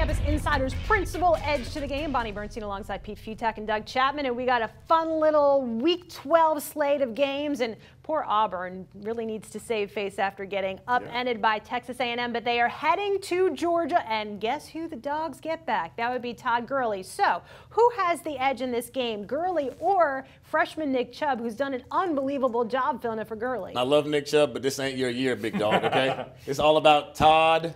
Campus Insiders Principal Edge to the Game. Bonnie Bernstein alongside Pete Fiutak and Doug Chapman. And we got a fun little Week 12 slate of games. And poor Auburn really needs to save face after getting upended by Texas A&M. But they are heading to Georgia. And guess who the Dogs get back? That would be Todd Gurley. So who has the edge in this game? Gurley or freshman Nick Chubb, who's done an unbelievable job filling it for Gurley? I love Nick Chubb, but this ain't your year, big dog, okay? It's all about Todd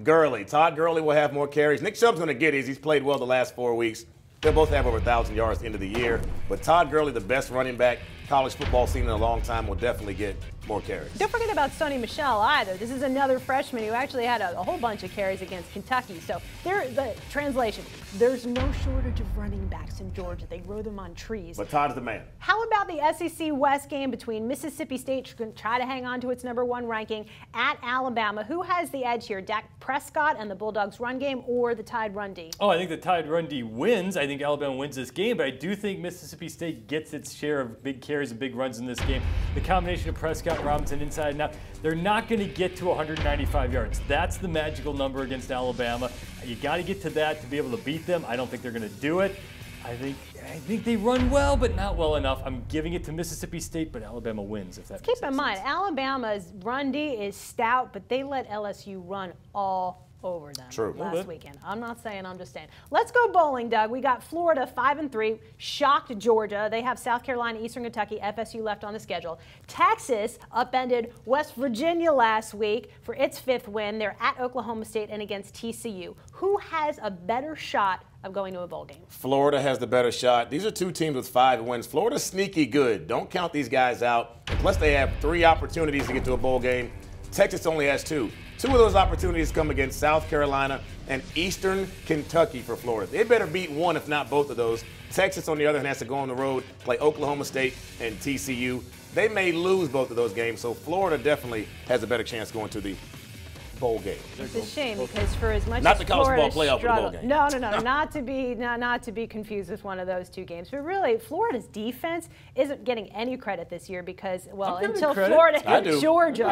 Gurley. Todd Gurley will have more carries. Nick Chubb's going to get his. He's played well the last 4 weeks. They'll both have over 1,000 yards at the end of the year. But Todd Gurley, the best running back college football seen in a long time, will definitely get more carries. Don't forget about Sony Michel either. This is another freshman who actually had a whole bunch of carries against Kentucky. So the translation, there's no shortage of running backs in Georgia. They grow them on trees. But Todd's the man. How about the SEC West game between Mississippi State, going to try to hang on to its #1 ranking, at Alabama? Who has the edge here, Dak Prescott and the Bulldogs run game or the Tide run D? Oh, I think the Tide run D wins. I think Alabama wins this game, but I do think Mississippi State gets its share of big carries and big runs in this game. The combination of Prescott and Robinson inside and out, they're not going to get to 195 yards. That's the magical number against Alabama. You got to get to that to be able to beat them. I don't think they're going to do it. I think they run well, but not well enough. I'm giving it to Mississippi State, but Alabama wins, if that makes sense. Keep in mind, Alabama's run D is stout, but they let LSU run all over them last weekend. I'm not saying, I'm just saying. Let's go bowling, Doug. We got Florida 5-3, shocked Georgia. They have South Carolina, Eastern Kentucky, FSU left on the schedule. Texas upended West Virginia last week for its 5th win. They're at Oklahoma State and against TCU. Who has a better shot of going to a bowl game? Florida has the better shot. These are two teams with 5 wins. Florida's sneaky good. Don't count these guys out. And plus, they have 3 opportunities to get to a bowl game. Texas only has 2. 2 of those opportunities come against South Carolina and Eastern Kentucky for Florida. They better beat one, if not both of those. Texas, on the other hand, has to go on the road, play Oklahoma State and TCU. They may lose both of those games, so Florida definitely has a better chance going to the bowl game. It's a shame because for as much not as the college Florida football playoff, struggled, the bowl game. No, not to be confused with one of those 2 games. But really, Florida's defense isn't getting any credit this year because, well, until Florida hit Georgia,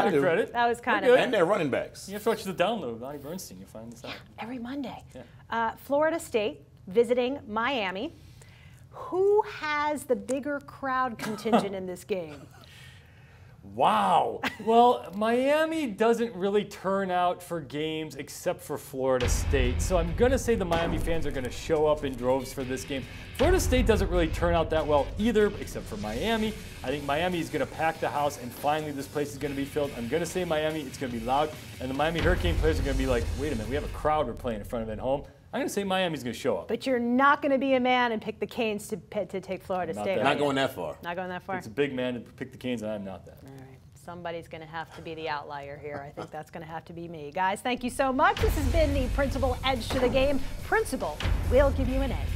that was kind of. And their running backs. You have to watch the download, Bonnie Bernstein. You'll find this out. Every Monday. Yeah. Florida State visiting Miami. Who has the bigger crowd contingent in this game? Wow. Well, Miami doesn't really turn out for games except for Florida State. So I'm going to say the Miami fans are going to show up in droves for this game. Florida State doesn't really turn out that well either, except for Miami. I think Miami is going to pack the house, and finally this place is going to be filled. I'm going to say Miami. It's going to be loud, and the Miami Hurricane players are going to be like, wait a minute, we have a crowd we're playing in front of at home. I'm going to say Miami's going to show up. But you're not going to be a man and pick the Canes to take Florida State. Not going that far. Not going that far? It's a big man to pick the Canes, and I'm not that. All right. Somebody's going to have to be the outlier here. I think that's going to have to be me. Guys, thank you so much. This has been the Principal Edge to the Game. Principal will give you an edge.